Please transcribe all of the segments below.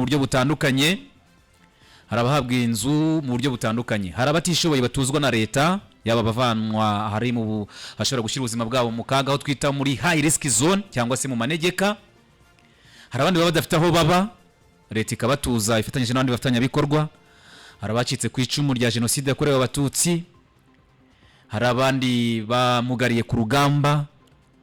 buryo butandukanye, hari abahabwa inzu mu buryo butandukanye, hari abatishoboye batuzwa na leta, yaba bavanwa hari mu hashobora gushyira ubuzima bwabo mu kaga aho twita muri high risk zone cyangwa se mu manegeka. Hari abandi baba badafite aho baba, leta ikabatuza ifatanyije n'abandi bafatanyabikorwa. Hari abacitse ku icumu rya jenoside yakorewe abatutsi, hari abandi bamugariye ku rugamba.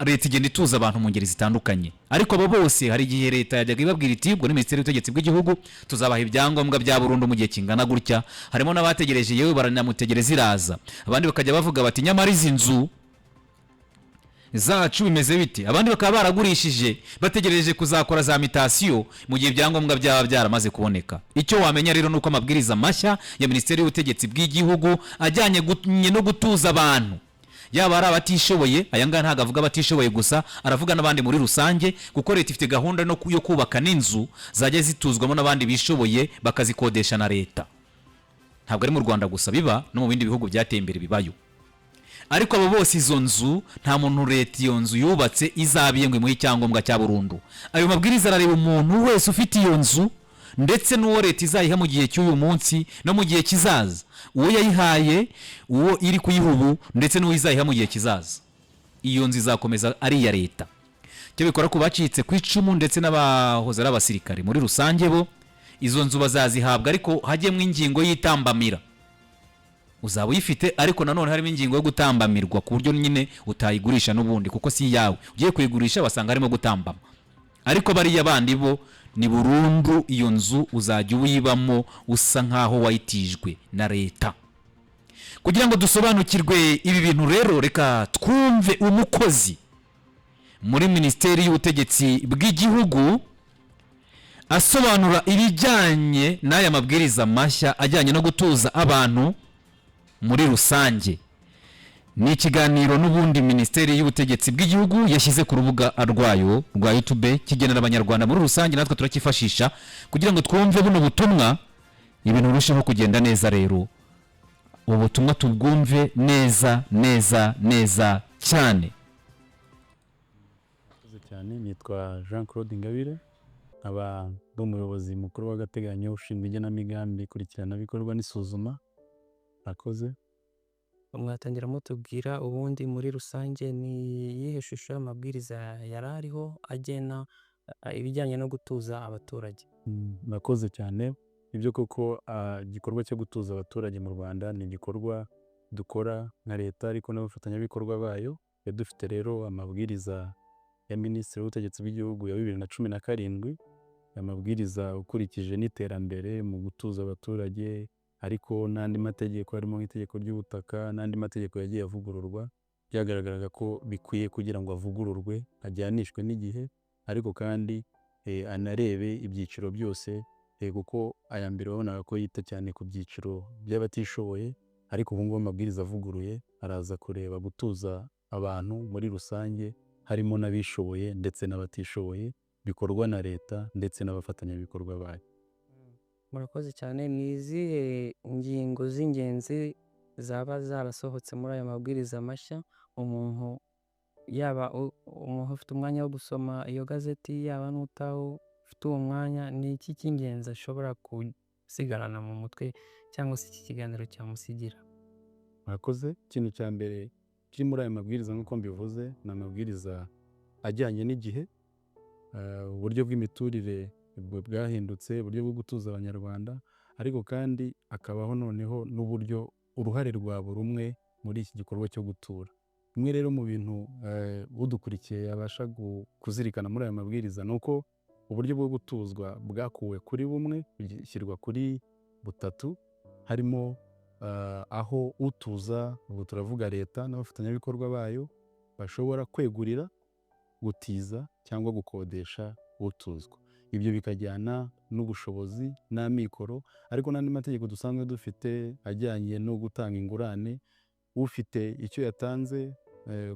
Leta igenda ituza abantu mu ngeri zitandukanye, ariko abo bose hari igihe leta yajyaga ibabwira iti ubwo ni Minisiteri y'Ubutegetsi bw'Igihugu tuzabaha ibyangombwa bya burundu mu gihe kingana gutya. Harimo n'abategereje yewe baranamutegereza iraza, abandi bakajya bavuga bati nyamara izi nzu zacu bimeze biti, abandi bakaba baragurishije bategereje kuzakora za mitasiyo mu gihe ibyangombwa byaba byaramaze kuboneka. Icyo wamenya rero nuko amabwiriza mashya ya Minisiteri y'Ubutegetsi bw'Igihugu ajyanye no gutuza abantu, yaba ari abatishoboye, aya ngaya ntabwo avuga abatishoboye gusa, aravuga n'abandi muri rusange, kuko leta ifite gahunda yo kubaka n'inzu zajya zituzwamo n'abandi bishoboye bakazikodesha na leta. Ntabwo ari mu Rwanda gusa biba, no mu bindi bihugu byateye imbere bibayo. Ariko abo bose izo nzu nta muntu leta iyo nzu yubatse izabiye ngo imuhe icyangombwa cya burundu. Ayo mabwiriza arareba umuntu wese ufite iyo nzu, ndetse n'uwo leta izayiha mu gihe cy'uyu munsi no mu gihe kizaza, uwo yayihaye, uwo iri kuyiha ubu, ndetse n'uwo izayiha mu gihe kizaza. Iyo nzu izakomeza ari iya leta. Cyo bikora ku bacitse ku icumu ndetse n'abahoze ari abasirikare muri rusange, bo izo nzu bazazihabwa, ariko hajyemo ingingo y'itambamira. Uzaba uyifite, ariko nanone harimo ingingo yo gutambamirwa ku buryo nyine utayigurisha n'ubundi kuko si yawe. Ugiye kuyigurisha basanga harimo gutambama. Ariko bariya bandi bo ni burundu, iyo nzu uzajya uyibamo usa nkaho wayitijwe na leta. Kugira ngo dusobanukirwe ibi bintu rero, reka twumve umukozi muri Minisiteri y'Ubutegetsi bw'Igihugu asobanura ibijyanye n'aya mabwiriza mashya ajyanye no gutuza abantu muri rusange. Ni ikiganiro n'ubundi Minisiteri y'Ubutegetsi bw'Igihugu yashyize ku rubuga rwayo rwa YouTube kigenera abanyarwanda muri rusange, natwe turakifashisha kugira ngo twumve buno butumwa, ibintu birusheho kugenda neza. Rero ubu butumwa tubwumve neza neza neza cyane. Cyane nitwa Jean Claude Ingabire, aba umuyobozi mukuru w'agateganyo ushinzwe igenamigambi, ikurikirana bikorwa n'isuzuma. Akoze mwatangira mutubwira ubundi muri rusange ni iyihe shusho y'amabwiriza yari ariho agena ibijyanye no gutuza abaturage? Nakoze cyane. Ibyo koko igikorwa cyo gutuza abaturage mu Rwanda ni igikorwa dukora nka leta ariko n'abafatanyabikorwa bayo. Dufite rero amabwiriza ya Minisitiri w'Ubutegetsi bw'Igihugu ya 2017, amabwiriza ukurikije n'iterambere mu gutuza abaturage, ariko n'andi mategeko harimo nk'itegeko ry'ubutaka n'andi mategeko yagiye avugururwa. Byagaragaraga ko bikwiye kugira ngo avugururwe ajyanishwe n'igihe, ariko kandi anarebe ibyiciro byose, kuko aya mbere wabonaga ko yita cyane ku byiciro by'abatishoboye, ariko ubu ngubu amabwiriza avuguruye araza kureba gutuza abantu muri rusange, harimo n'abishoboye ndetse n'abatishoboye, bikorwa na leta ndetse n'abafatanyabikorwa bayo. Murakoze cyane. Ni izihe ngingo z'ingenzi zaba zarasohotse muri aya mabwiriza mashya umuntu, yaba umuntu ufite umwanya wo gusoma iyo gazeti, yaba n'utawufite uwo mwanya, ni iki cy'ingenzi ashobora gusigarana mu mutwe cyangwa se iki kiganiro cyamusigira? Murakoze. Ikintu cya mbere kiri muri aya mabwiriza nk'uko mbivuze, ni amabwiriza ajyanye n'igihe. Uburyo bw'imiturire bwahindutse, uburyo bwo gutuza abanyarwanda, ariko kandi akabaho noneho n'uburyo uruhare rwa buri umwe muri iki gikorwa cyo gutura. Bimwe rero mu bintu udukurikiye yabasha kuzirikana muri aya mabwiriza ni uko uburyo bwo gutuzwa bwakuwe kuri bumwe bishyirwa kuri butatu, harimo aho utuza, ubu turavuga leta n'abafatanyabikorwa bayo, bashobora kwegurira, gutiza cyangwa gukodesha utuzwa. Ibyo bikajyana n'ubushobozi n'amikoro, ariko n'andi mategeko dusanzwe dufite ajyanye no gutanga ingurane. Ufite icyo yatanze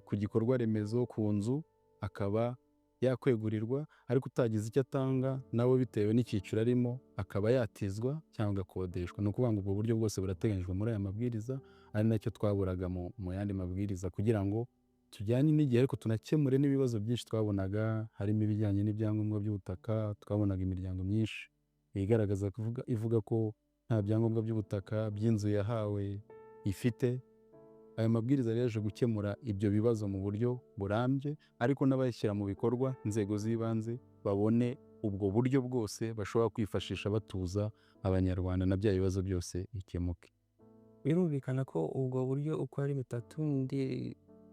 ku gikorwa remezo, ku nzu, akaba yakwegurirwa, ariko utagize icyo atanga nawe bitewe n'icyiciro arimo akaba yatizwa cyangwa akodeshwa. Ni ukuvuga ngo ubwo buryo bwose burateganyijwe muri aya mabwiriza, ari nacyo twaburaga mu yandi mabwiriza, kugira ngo tujyane n'igihe ariko tunakemure n'ibibazo byinshi twabonaga, harimo ibijyanye n'ibyangombwa by'ubutaka. Twabonaga imiryango myinshi igaragaza ivuga ko nta byangombwa by'ubutaka by'inzu yahawe ifite. Aya mabwiriza rero yaje gukemura ibyo bibazo mu buryo burambye, ariko n'abayashyira mu bikorwa inzego z'ibanze babone ubwo buryo bwose bashobora kwifashisha batuza abanyarwanda na bya bibazo byose bikemuke. Birumvikana ko ubwo buryo uko ari butatu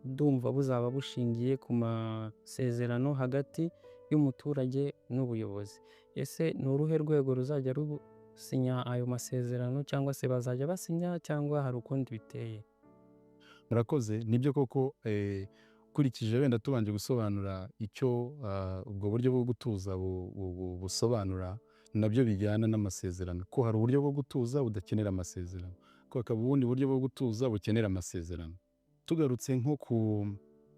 ndumva buzaba bushingiye ku masezerano hagati y'umuturage n'ubuyobozi. Ese ni uruhe rwego ruzajya rusinya ayo masezerano, cyangwa se bazajya basinya, cyangwa hari ukundi biteye? Murakoze, nibyo koko ukurikije wenda tubanje gusobanura icyo ubwo buryo bwo gutuza busobanura, nabyo bijyana n'amasezerano, ko hari uburyo bwo gutuza budakenera amasezerano, ko hakaba ubundi buryo bwo gutuza bukenera amasezerano. Tugarutse nko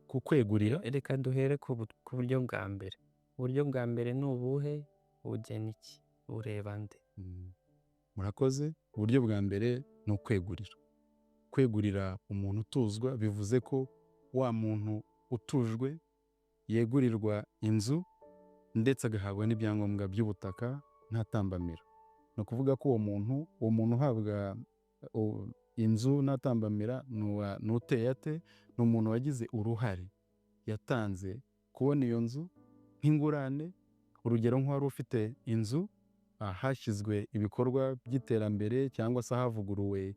ku kwegurira, Reka duhere ku buryo bwa mbere. Uburyo bwa mbere ni ubuhe? Bugena iki? Bureba nde? murakoze. Uburyo bwa mbere ni ukwegurira. Kwegurira umuntu utuzwa bivuze ko wa muntu utujwe yegurirwa inzu ndetse agahabwa n'ibyangombwa by'ubutaka nta tambamira. Ni ukuvuga ko uwo muntu uhabwa inzu nta tambamira ni uteye ate? Ni umuntu wagize uruhare, yatanze kubona iyo nzu nk'ingurane. Urugero, nk'uwari ufite inzu hashyizwe ibikorwa by'iterambere cyangwa se havuguruwe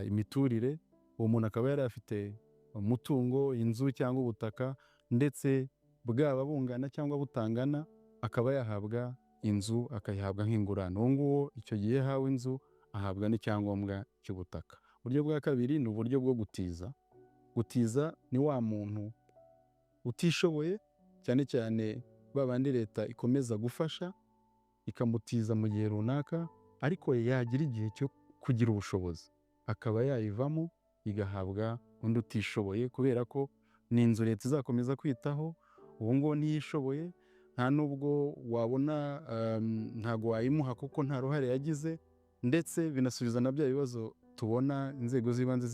imiturire, uwo muntu akaba yari afite umutungo, inzu cyangwa ubutaka, ndetse bwaba bungana cyangwa butangana, akaba yahabwa inzu akayihabwa nk'ingurane. Uwo nguwo icyo gihe yahawe inzu ahabwa n'icyangombwa cy'ubutaka. Uburyo bwa kabiri ni uburyo bwo gutiza. Gutiza ni wa muntu utishoboye, cyane cyane babandi leta ikomeza gufasha ikamutiza mu gihe runaka, ariko yagira igihe cyo kugira ubushobozi akaba yayivamo igahabwa undi utishoboye, kubera ko ni inzu leta izakomeza kwitaho. Uwo nguwo ntiyishoboye, nta nubwo wabona, ntago wayimuha kuko nta ruhare yagize, ndetse binasubiza na bya bibazo tubona inzego z'ibanze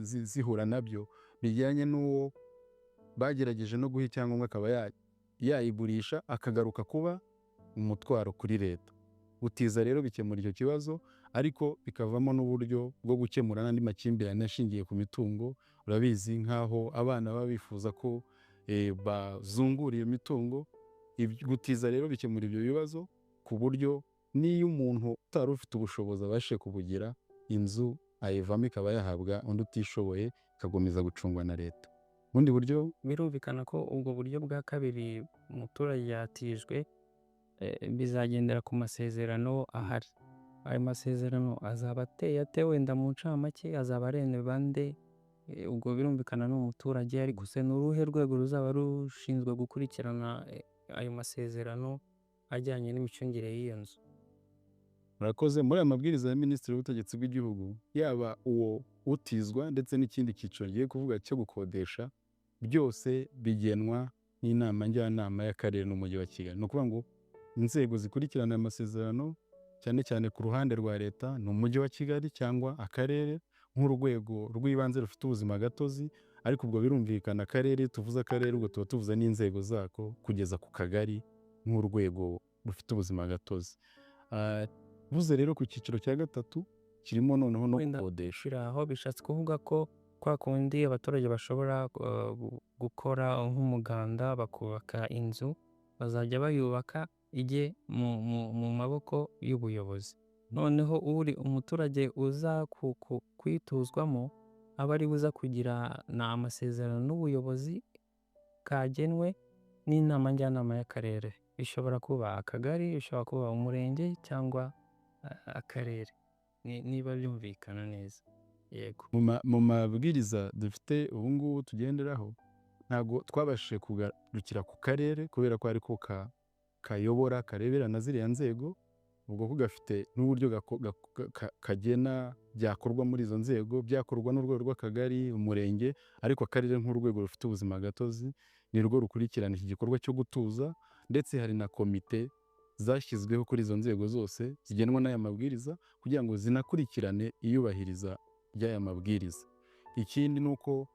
zihura nabyo bijyanye n'uwo bagerageje no guha icyangombwa akaba yayigurisha akagaruka kuba umutwaro kuri leta. Gutiza rero bikemura icyo kibazo, ariko bikavamo n'uburyo bwo gukemura n'andi makimbirane ashingiye ku mitungo. Urabizi, nk'aho abana baba bifuza ko bazungura iyo mitungo. Gutiza rero bikemura ibyo bibazo, ku buryo n'iyo umuntu utari ufite ubushobozi abashe kubugira, inzu ayivamo ikaba yahabwa undi utishoboye, ikakomeza gucungwa na leta. Ubundi buryo, Birumvikana ko ubwo buryo bwa kabiri umuturage yatijwe bizagendera ku masezerano ahari. Ayo masezerano azaba ateye ate? Wenda mu ncamake azaba areba nde? Ubwo birumvikana ni umuturage, ariko se ni uruhe rwego ruzaba rushinzwe gukurikirana ayo masezerano ajyanye n'imicungire y'iyo nzu? murakoze. Muri aya mabwiriza ya Minisitiri w'Ubutegetsi bw'Igihugu, yaba uwo utizwa ndetse n'ikindi cyiciro ngiye kuvuga cyo gukodesha, byose bigenwa n'inama njyanama y'akarere n'umujyi wa Kigali. Ni ukuvuga ngo inzego zikurikirana aya masezerano, cyane cyane ku ruhande rwa leta, ni umujyi wa Kigali cyangwa akarere nk'urwego rw'ibanze rufite ubuzima gatozi. Ariko ubwo birumvikana, akarere, tuvuze akarere ubwo tuba tuvuze n'inzego zako kugeza ku kagari nk'urwego rufite ubuzima gatozi. Buze rero ku cyiciro cya gatatu kirimo noneho no gukodesha. Aho bishatse kuvuga ko kwa kundi abaturage bashobora gukora nk'umuganda bakubaka inzu, bazajya bayubaka ijye mu maboko y'ubuyobozi. Noneho umuturage uza kwituzwamo aba ari buza kugira amasezerano n'ubuyobozi kagenwe n'inama njyanama y'akarere. Bishobora kuba akagari, bishobora kuba umurenge cyangwa akarere, niba byumvikana neza. Yego. Mu mabwiriza dufite ubu ngubu tugenderaho, ntabwo twabashije kugarukira ku karere kubera ko ariko kayobora, karebera na ziriya nzego. Ubwo ko gafite n'uburyo kagena byakorwa muri izo nzego, byakorwa n'urwego rw'akagari, umurenge, ariko akarere nk'urwego rufite ubuzima gatozi ni rwo rukurikirana iki gikorwa cyo gutuza, ndetse hari na komite zashyizweho kuri izo nzego zose zigenwa n'aya mabwiriza kugira ngo zinakurikirane iyubahiriza ry'aya mabwiriza. Ikindi ni uko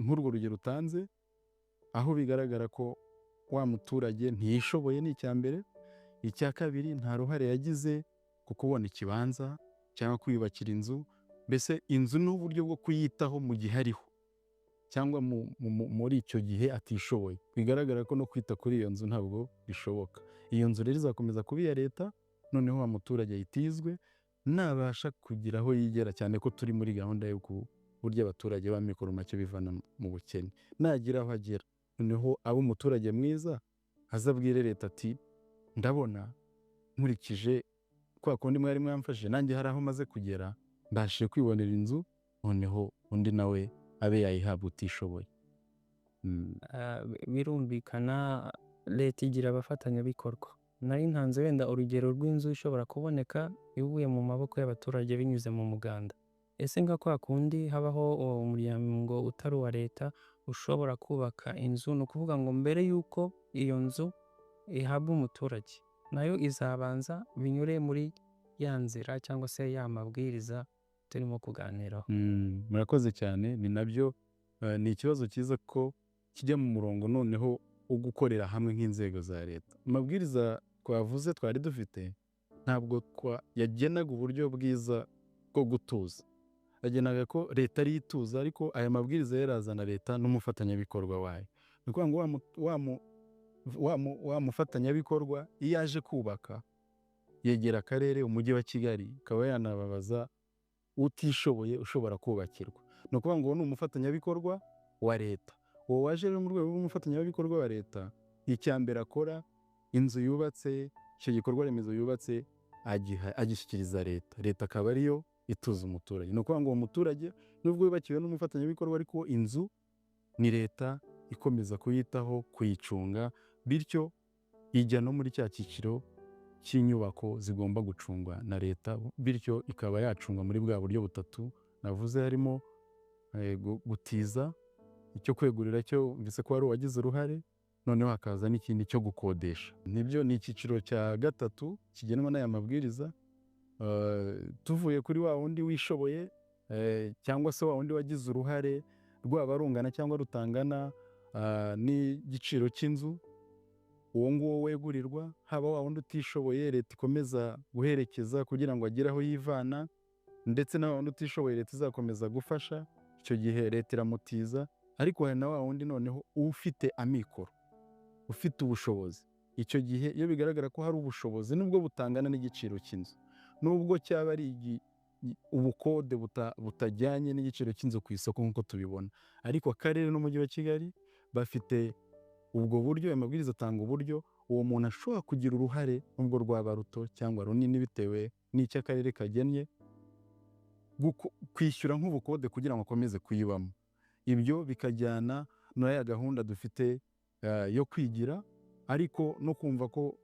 nk'urwo rugero utanze, aho bigaragara ko wa muturage ntiyishoboye, ni icya mbere, icya kabiri nta ruhare yagize ku kubona ikibanza cyangwa kwiyubakira inzu, mbese inzu ni uburyo bwo kuyitaho mu gihe ariho cyangwa muri icyo gihe atishoboye, bigaragara ko no kwita kuri iyo nzu ntabwo bishoboka. Iyo nzu rero izakomeza kuba iya leta, noneho wa muturage yitizwe nabasha kugira aho yigera, cyane ko turi muri gahunda yo burya abaturage b'amikoro make bivana mu bukene, nagira aho agera noneho abe umuturage mwiza, azabwire leta ati ndabona nkurikije kwa kundi mwari mwamfashije nanjye hari aho maze kugera, mbashije kwibonera inzu, noneho undi nawe abe yayihabwa utishoboye. Birumvikana leta igira abafatanyabikorwa. Nari ntanze wenda urugero rw'inzu ishobora kuboneka ivuye mu maboko y'abaturage binyuze mu muganda. Ese nka kwa kundi habaho umuryango utari uwa leta ushobora kubaka inzu, ni ukuvuga ngo mbere y'uko iyo nzu ihabwa umuturage, nayo izabanza binyure muri ya nzira cyangwa se ya mabwiriza turimo kuganiraho. Murakoze cyane, ni nabyo ni ikibazo cyiza ko kijya mu murongo noneho wo gukorera hamwe nk'inzego za leta. Amabwiriza twavuze twari dufite ntabwo yagenaga uburyo bwiza bwo gutuza, yagenaga ko leta ari ituza, ariko aya mabwiriza yarazana leta n'umufatanyabikorwa wayo. Ni ukuvuga ngo wa mufatanyabikorwa iyo aje kubaka yegera akarere, umujyi wa Kigali, akaba yanababaza utishoboye ushobora kubakirwa. Ni ukuvuga ngo ni umufatanyabikorwa wa leta. Uwo waje rero mu rwego rw'umufatanyabikorwa wa leta, icya mbere akora, inzu yubatse, icyo gikorwa remezo yubatse agishyikiriza leta, leta akaba ariyo ituza umuturage. Ni ukuvuga ngo uwo muturage nubwo yubakiwe n'umufatanyabikorwa, ariko inzu ni leta ikomeza kuyitaho, kuyicunga, bityo ijya no muri cya cyiciro cy'inyubako zigomba gucungwa na leta, bityo ikaba yacungwa muri bwa buryo butatu navuze, harimo gutiza, icyo kwegurira cyo mvise ko hari uwagize uruhare, noneho hakaza n'ikindi cyo gukodesha. Nibyo ni icyiciro cya gatatu kigenwa n'aya mabwiriza. Tuvuye kuri wa wundi wishoboye cyangwa se wa wundi wagize uruhare, rwaba rungana cyangwa rutangana n'igiciro cy'inzu, uwo nguwo wegurirwa, haba wa wundi utishoboye leta ikomeza guherekeza kugira ngo agire aho yivana, ndetse na wa wundi utishoboye leta izakomeza gufasha, icyo gihe leta iramutiza. Ariko hari na wa wundi noneho ufite amikoro, ufite ubushobozi, icyo gihe iyo bigaragara ko hari ubushobozi nubwo butangana n'igiciro cy'inzu, nubwo cyaba ari ubukode butajyanye n'igiciro cy'inzu ku isoko nk'uko tubibona, ariko akarere n'umujyi wa Kigali bafite ubwo buryo. Aya mabwiriza atanga uburyo uwo muntu ashobora kugira uruhare nubwo rwaba ruto cyangwa runini bitewe n'icyo akarere kagennye, kwishyura nk'ubukode kugira ngo akomeze kuyibamo. Ibyo bikajyana na ya gahunda dufite yo kwigira, ariko no kumva ko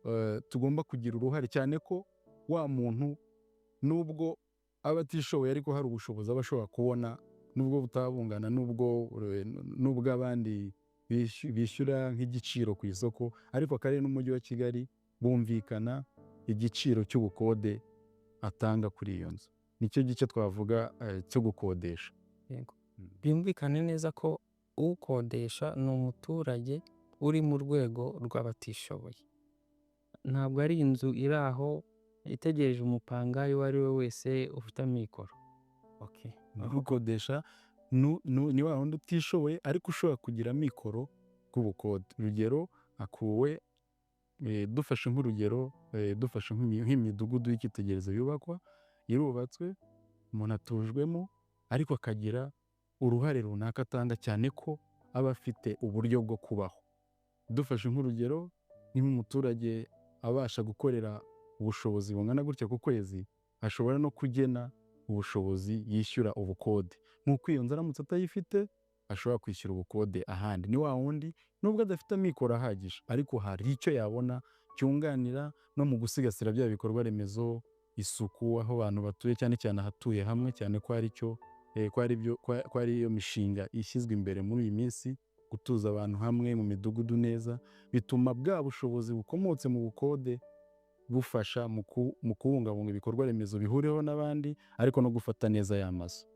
tugomba kugira uruhare, cyane ko wa muntu nubwo aba atishoboye ariko hari ubushobozi aba ashobora kubona, nubwo butabungana nubwo abandi bishyura nk'igiciro ku isoko, ariko akarere n'umujyi wa Kigali bumvikana igiciro cy'ubukode atanga kuri iyo nzu. Nicyo gice twavuga cyo gukodesha. Yego. Byumvikane neza ko ukodesha ni umuturage uri mu rwego rw'abatishoboye, ntabwo ari inzu iri aho itegereje umupangayi uwo ari we wese ufite amikoro. Ukodesha ni wa wundi utishoboye ariko ushobora kugira amikoro k'ubukode. Urugero akuwe, dufashe nk'urugero, dufashe nk'imidugudu y'icyitegererezo yubakwa, irubatswe, umuntu atujwemo, ariko akagira uruhare runaka atanga, cyane ko aba afite uburyo bwo kubaho. Dufashe nk'urugero, niba umuturage abasha gukorera ubushobozi bungana gutya ku kwezi, ashobora no kugena ubushobozi yishyura ubukode. Nk'uko iyo nzu aramutse atayifite, ashobora kwishyura ubukode ahandi. Ni wa wundi nubwo adafite amikoro ahagije, ariko hari icyo yabona cyunganira no mu gusigasira bya bikorwa remezo, isuku, aho abantu batuye, cyane cyane ahatuye hamwe, cyane ko ari iyo mishinga ishyizwe imbere muri iyi minsi, gutuza abantu hamwe mu midugudu neza, bituma bwa bushobozi bukomotse mu bukode bufasha mu kubungabunga ibikorwa remezo bihuriweho n'abandi, ariko no gufata neza ya mazu.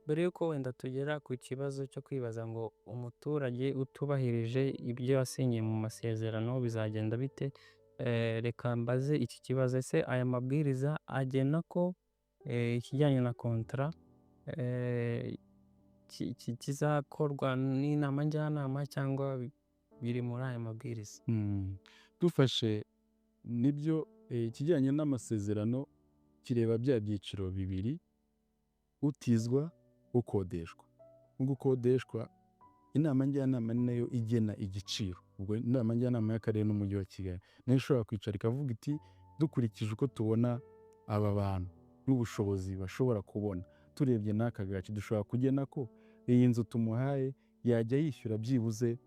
Mbere y'uko wenda tugera ku kibazo cyo kwibaza ngo umuturage utubahirije ibyo yasinyiye mu masezerano bizagenda bite, reka mbaze iki kibazo, ese aya mabwiriza agena ko ikijyanye na kontara kizakorwa n'inama njyanama cyangwa biri muri aya mabwiriza? Dufashe nibyo, ikijyanye n'amasezerano kireba bya byiciro bibiri: utizwa, ukodeshwa. Ugukodeshwa, inama njyanama ni nayo igena igiciro. Ubwo inama njyanama y'akarere n'umujyi wa Kigali nayo ishobora kwicara ikavuga iti dukurikije uko tubona aba bantu n'ubushobozi bashobora kubona, turebye n'aka gace dushobora kugena ko iyi nzu tumuhaye yajya yishyura byibuze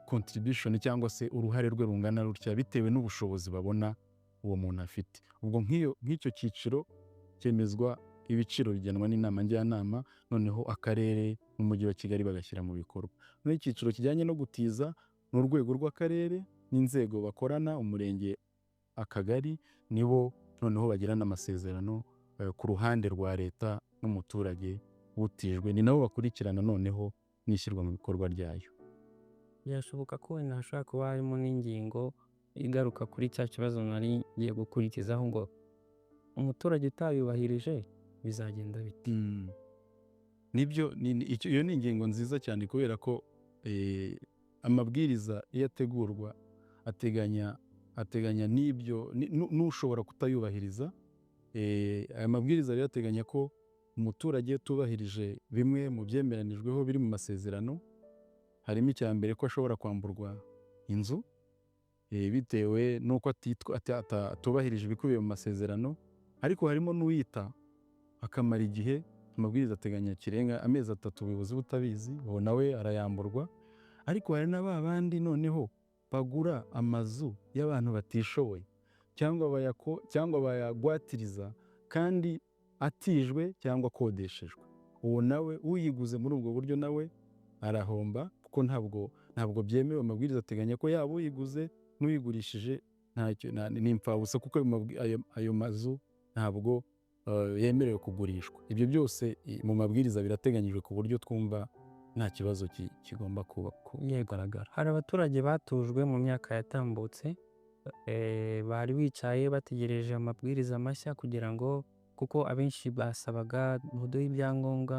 contribution cyangwa se uruhare rwe rungana rutya bitewe n'ubushobozi babona uwo muntu afite. Ubwo nk'icyo cyiciro cyemezwa, ibiciro bigenwa n'inama njyanama, noneho akarere n'umujyi wa Kigali bagashyira mu bikorwa. Noneho icyiciro kijyanye no gutiza ni urwego rw'akarere n'inzego bakorana, umurenge, akagari, nibo noneho bagirana amasezerano ku ruhande rwa leta n'umuturage utijwe, ni nabo bakurikirana noneho n'ishyirwa mu bikorwa ryayo. Birashoboka ko wenda hashobora kuba harimo n'ingingo igaruka kuri cya kibazo nari ngiye gukurikizaho, ngo umuturage utayubahirije bizagenda bite? Nibyo, iyo ni ingingo nziza cyane kubera ko amabwiriza iyo ategurwa ateganya n'ibyo n'ushobora kutayubahiriza. Aya mabwiriza rero ateganya ko umuturage utubahirije bimwe mu byemeranijweho biri mu masezerano, harimo icya mbere ko ashobora kwamburwa inzu bitewe n'uko atubahirije ibikubiye mu masezerano, ariko harimo n'uyita akamara igihe. Amabwiriza ateganya kirenga amezi 3 ubuyobozi butabizi, uwo nawe arayamburwa. Ariko hari na ba bandi noneho bagura amazu y'abantu batishoboye cyangwa bayagwatiriza kandi atijwe cyangwa akodeshejwe. Uwo nawe uyiguze muri ubwo buryo nawe arahomba, kuko ntabwo byemewe. Amabwiriza ateganya ko yaba uyiguze n'uyigurishije ni impfabusa, kuko ayo mazu ntabwo yemerewe kugurishwa. Ibyo byose mu mabwiriza birateganyijwe ku buryo twumva nta kibazo kigomba kugaragara. Hari abaturage batujwe mu myaka yatambutse, bari bicaye bategereje amabwiriza mashya kugira ngo, kuko abenshi basabaga muduhe ibyangombwa.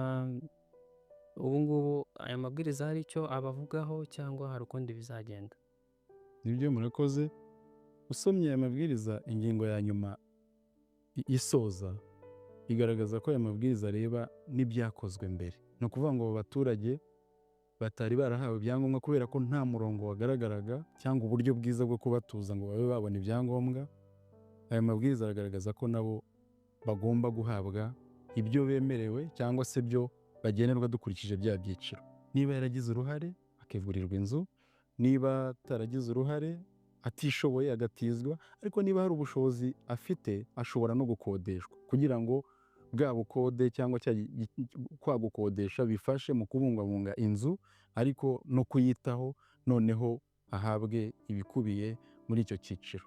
Ubu ngubu aya mabwiriza hari icyo abavugaho cyangwa hari ukundi bizagenda? Nibyo, murakoze. Usomye aya mabwiriza, ingingo ya nyuma isoza igaragaza ko aya mabwiriza areba n'ibyakozwe mbere. Ni ukuvuga ngo abo baturage batari barahawe ibyangombwa kubera ko nta murongo wagaragaraga cyangwa uburyo bwiza bwo kubatuza ngo babe babona ibyangombwa. Aya mabwiriza aragaragaza ko nabo bagomba guhabwa ibyo bemerewe cyangwa se byo bagenerwa dukurikije bya byiciro. Niba yaragize uruhare akigurirwa inzu, niba ataragize uruhare atishoboye agatizwa, ariko niba hari ubushobozi afite ashobora no gukodeshwa kugira ngo bwa bukode cyangwa kwa gukodesha bifashe mu kubungabunga inzu ariko no kuyitaho, noneho ahabwe ibikubiye muri icyo cyiciro.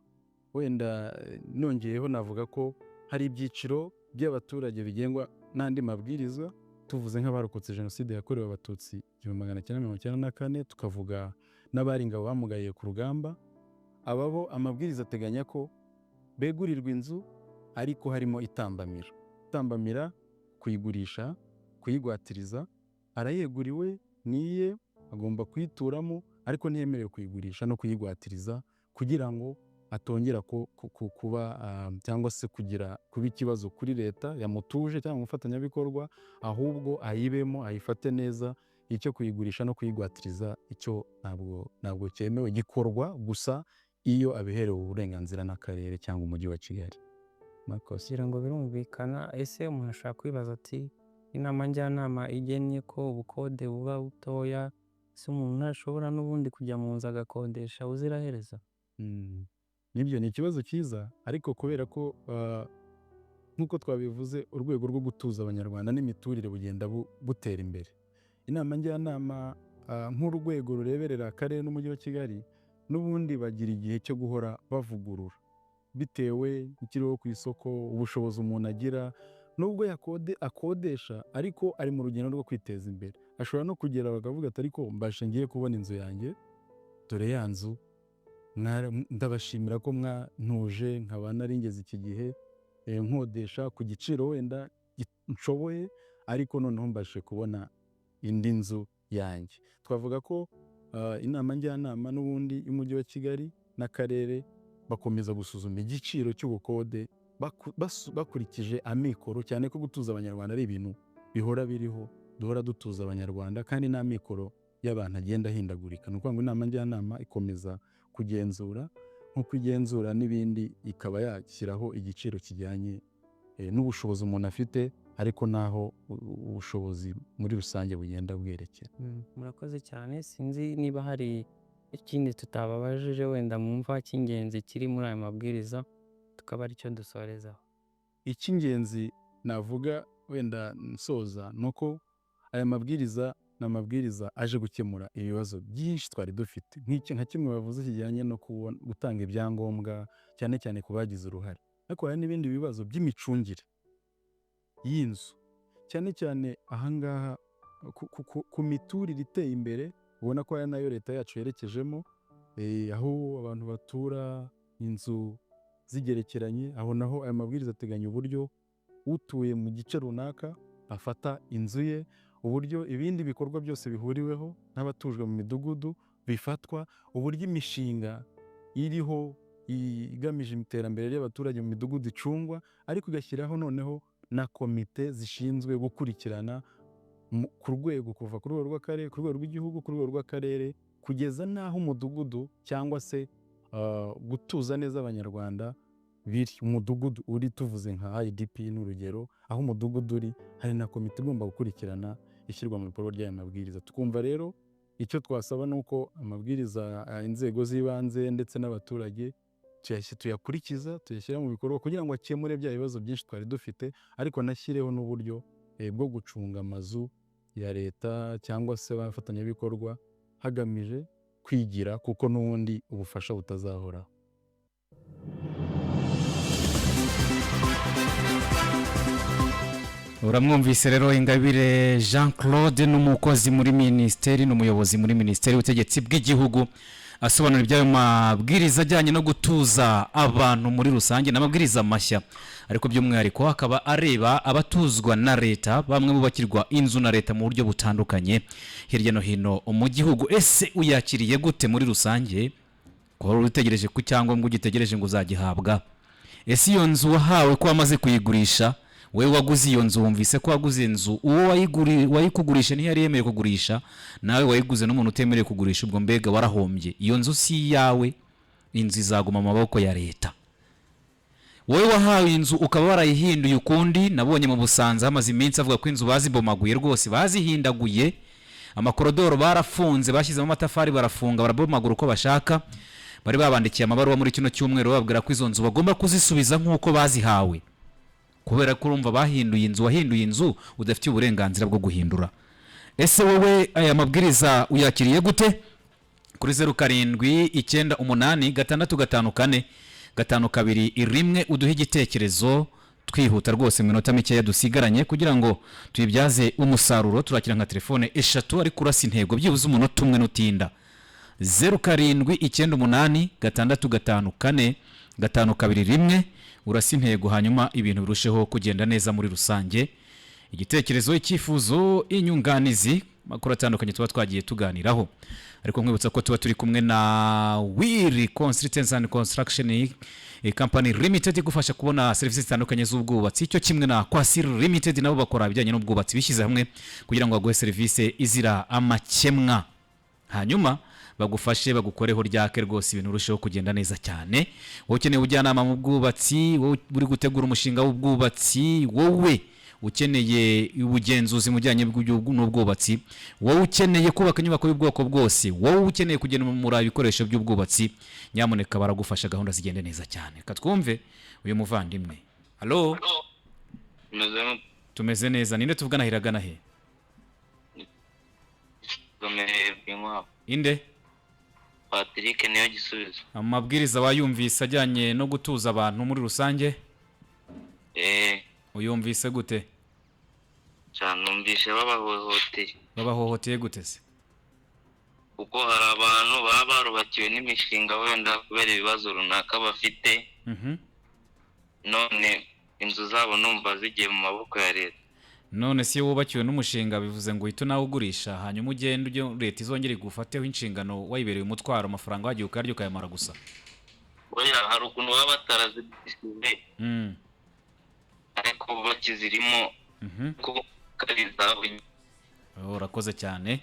Wenda nongeyeho navuga ko hari ibyiciro by'abaturage bigengwa n'andi mabwiriza. Tuvuze nk'abarokotse Jenoside yakorewe Abatutsi 1994, tukavuga n'abari ingabo bamugaye ku rugamba. Ababo amabwiriza ateganya ko begurirwa inzu ariko harimo itambamira, kuyigurisha, kuyigwatiriza. Arayeguriwe, niye, agomba kuyituramo, ariko ntiyemerewe kuyigurisha no kuyigwatiriza kugira ngo atongera kuba cyangwa se kuba ikibazo kuri leta yamutuje cyangwa umufatanyabikorwa, ahubwo ayibemo, ayifate neza. Icyo kuyigurisha no kuyigwatiriza icyo ntabwo cyemewe, gikorwa gusa iyo abiherewe uburenganzira n'akarere cyangwa umujyi wa Kigali. Kugira ngo birumvikana, ese umuntu ashaka kwibaza ati inama njyanama igennye ko ubukode buba butoya, ese umuntu ntashobora n'ubundi kujya mu nzu agakodesha uzirahereza? Nibyo, ni ikibazo cyiza, ariko kubera ko nk'uko twabivuze, urwego rwo gutuza abanyarwanda n'imiturire bugenda butera imbere. Inama njyanama nk'urwego rureberera akarere n'umujyi wa Kigali, n'ubundi bagira igihe cyo guhora bavugurura bitewe n'ikiriho ku isoko, ubushobozi umuntu agira. Nubwo akodesha ariko ari mu rugendo rwo kwiteza imbere, ashobora no kugera bakavuga ati ariko mbashe ngiye kubona inzu yanjye, dore ya nzu ndabashimira ko mwantuje nkaba naringeze iki gihe nkodesha ku giciro wenda nshoboye, ariko noneho mbashe kubona indi nzu yanjye. Twavuga ko inama njyanama n'ubundi y'umujyi wa Kigali n'akarere bakomeza gusuzuma igiciro cy'ubukode bakurikije amikoro, cyane ko gutuza abanyarwanda ari ibintu bihora biriho, duhora dutuza abanyarwanda kandi n'amikoro y'abantu agenda ahindagurika. Ni ukuvuga ngo inama njyanama ikomeza kugenzura nk'uko igenzura n'ibindi, ikaba yashyiraho igiciro kijyanye n'ubushobozi umuntu afite, ariko naho ubushobozi muri rusange bugenda bwerekera. Murakoze cyane. Sinzi niba hari ikindi tutababajije wenda mwumva cy'ingenzi kiri muri aya mabwiriza tukaba aricyo dusorezaho. Icy'ingenzi navuga wenda nsoza ni uko aya mabwiriza ni amabwiriza aje gukemura ibibazo byinshi twari dufite, nka kimwe bavuze kijyanye no gutanga ibyangombwa cyane cyane ku bagize uruhare, ariko hari n'ibindi bibazo by'imicungire y'inzu, cyane cyane ahangaha ku miturire iteye imbere, ubona ko ari nayo leta yacu yerekejemo, aho abantu batura inzu zigerekeranye, aho naho aya mabwiriza ateganya uburyo utuye mu gice runaka afata inzu ye, uburyo ibindi bikorwa byose bihuriweho n'abatujwe mu midugudu bifatwa, uburyo imishinga iriho igamije iterambere ry'abaturage mu midugudu icungwa, ariko igashyiraho noneho na komite zishinzwe gukurikirana ku rwego, kuva ku rwego rw'akarere, ku rwego rw'igihugu, ku rwego rw'akarere, kugeza n'aho umudugudu cyangwa se gutuza neza abanyarwanda biri. Umudugudu uri, tuvuze nka IDP n'urugero, aho umudugudu uri hari na komite igomba gukurikirana ishyirwa mu bikorwa ry'aya mabwiriza. Tukumva rero icyo twasaba ni uko amabwiriza inzego z'ibanze ndetse n'abaturage tuyakurikiza, tuyashyira mu bikorwa kugira ngo akemure bya bibazo byinshi twari dufite, ariko anashyireho n'uburyo bwo gucunga amazu ya leta cyangwa se abafatanyabikorwa hagamije kwigira, kuko n'ubundi ubufasha butazahoraho. Uramwumvise rero Ingabire Jean Claude, n'umukozi muri minisiteri, n'umuyobozi muri minisiteri y'ubutegetsi bw'igihugu, asobanura iby'ayo mabwiriza ajyanye no gutuza abantu muri rusange n'amabwiriza mashya, ariko by'umwihariko akaba areba abatuzwa na leta, bamwe bubakirwa inzu na leta mu buryo butandukanye hirya no hino mu gihugu. Ese uyakiriye gute muri rusange? Ko utegereje ku cyangombwa ugitegereje ngo uzagihabwa? Ese iyo nzu wahawe ko wamaze kuyigurisha? Wewe waguze iyo nzu, wumvise ko waguze inzu, uwo wayikugurisha ntiyari yemerewe kugurisha, nawe wayiguze n'umuntu utemerewe kugurisha, ubwo mbega warahombye. Iyo nzu si yawe, inzu izaguma mu maboko ya leta. Wowe wahawe inzu ukaba warayihinduye ukundi. Nabonye mu Busanza hamaze iminsi avuga ko inzu bazibomaguye rwose, bazihindaguye, amakorodoro barafunze, bashyizemo amatafari barafunga, barabomagura uko bashaka. Bari babandikiye amabaruwa muri kino cyumweru bababwira ko izo nzu bagomba kuzisubiza nk'uko bazihawe, kubera ko urumva bahinduye inzu, wahinduye inzu udafite uburenganzira bwo guhindura. Ese wowe aya mabwiriza uyakiriye gute? Kuri 0798654541 uduhe igitekerezo, twihuta rwose mu minota mikeya dusigaranye kugira ngo tuyibyaze umusaruro. Turakira nka telefone 3 ariko urasa intego byibuze umunota umwe nutinda. 0798654541 urasa intego, hanyuma ibintu birusheho kugenda neza muri rusange. Igitekerezo, icyifuzo, inyunganizi, makuru atandukanye tuba twagiye tuganiraho. Ariko nkwibutsa ko tuba turi kumwe na Wiri Consultants and Construction Company Limited, gufasha kubona serivisi zitandukanye z'ubwubatsi, cyo kimwe na Kwasir Limited nabo bakora ibijyanye n'ubwubatsi, bishyize hamwe kugira ngo baguhe serivisi izira amakemwa, hanyuma bagufashe bagukoreho ryake rwose ibintu urusheho kugenda neza cyane. Wowe ukeneye ubujyanama mu bwubatsi, wowe uri gutegura umushinga w'ubwubatsi, wowe ukeneye ubugenzuzi mu bijyanye n'ubwubatsi, wowe ukeneye kubaka inyubako y'ubwoko bwose, wowe ukeneye kugenura ibikoresho by'ubwubatsi, nyamuneka baragufasha, gahunda zigende neza cyane. Katwumve uyu muvandimwe. Halo, tumeze neza. Ninde tuvugana, hiragana he? Inde? Patrick niyo gisubizo. Amabwiriza wayumvise ajyanye no gutuza abantu muri rusange? Uyumvise gute? Cyane numvise babahohoteye. Babahohoteye gute se? kuko hari abantu baba barubakiwe n'imishinga wenda kubera ibibazo runaka bafite, none inzu zabo numva zigiye mu maboko ya leta. none si iyo wubakiwe n'umushinga bivuze ngo uhite nawe ugurisha hanyuma ugende leta izongere igufateho inshingano wayibereye umutwaro amafaranga wagiye ukayarya ukayamara gusa? Oya, hari ukuntu baba batarazigishije ariko bakizirimo ko kariza. Urakoze cyane.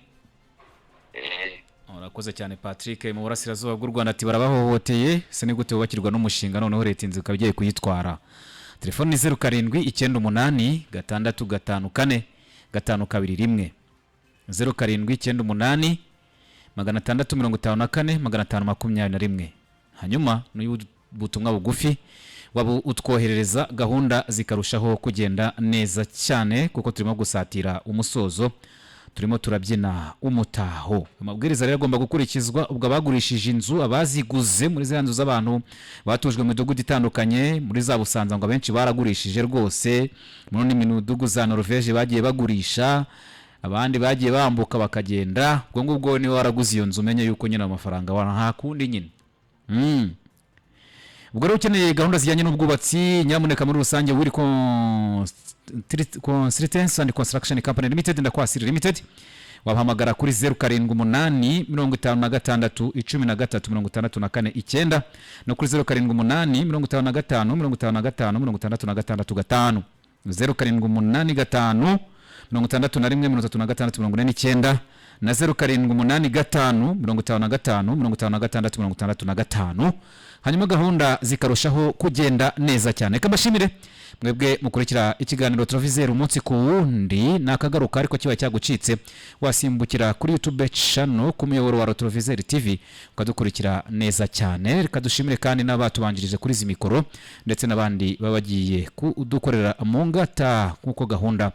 Urakoze cyane Patrick mu burasirazuba bw'u Rwanda ati barabahohoteye se ni gute wubakirwa n'umushinga noneho leta inzu kabigiye kuyitwara. Telefone 079856545221 079856545221 hanyuma n'ubutumwa bugufi waba utwoherereza gahunda zikarushaho kugenda neza cyane kuko turimo gusatira umusozo, turimo turabyina umutaho. Amabwiriza rero agomba gukurikizwa ubwo abagurishije inzu abaziguze muri za nzu z'abantu batujwe mu midugudu itandukanye muri za Busanza ngo abenshi baragurishije rwose, muri n'imidugudu za Norvege bagiye bagurisha, abandi bagiye bambuka bakagenda. Ubwo ngubwo ni waraguze iyo nzu umenye yuko nyine amafaranga wana nta kundi nyine. Ubwo rero ukeneye gahunda zijyanye n'ubwubatsi nyamuneka muri rusange wiri Consultants and Construction Company Limited ndakwasiri Limited wabahamagara kuri 0788561364 no kuri 078856555665 078556313669 na 0785565565 hanyuma gahunda zikarushaho kugenda neza cyane. Kabashimire mwebwe mukurikira ikiganiro Trovizer umunsi ku wundi, nakagaruka ariko kiba cyagucitse wasimbukira kuri YouTube channel ku muyoboro wa Trovizer TV ukadukurikira neza cyane. Reka dushimire kandi n'abatubanjirije kuri izi mikoro ndetse n'abandi babagiye kudukorera mu ngata kuko gahunda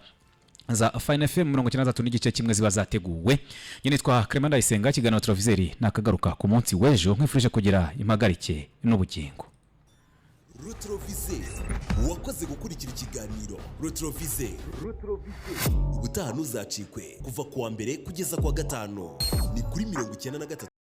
za Fine FM 93 n'igice kimwe ziba zateguwe. Nyine twa Clement Ndayisenga kiganiro Trovizer nakagaruka ku munsi w'ejo nkwifurije kugira impagarike n'ubugingo. Retroviser wakoze gukurikira ikiganiro Retroviser ubutaha ntuzacikwe kuva kuwa mbere kugeza kwa gatanu ni kuri 93.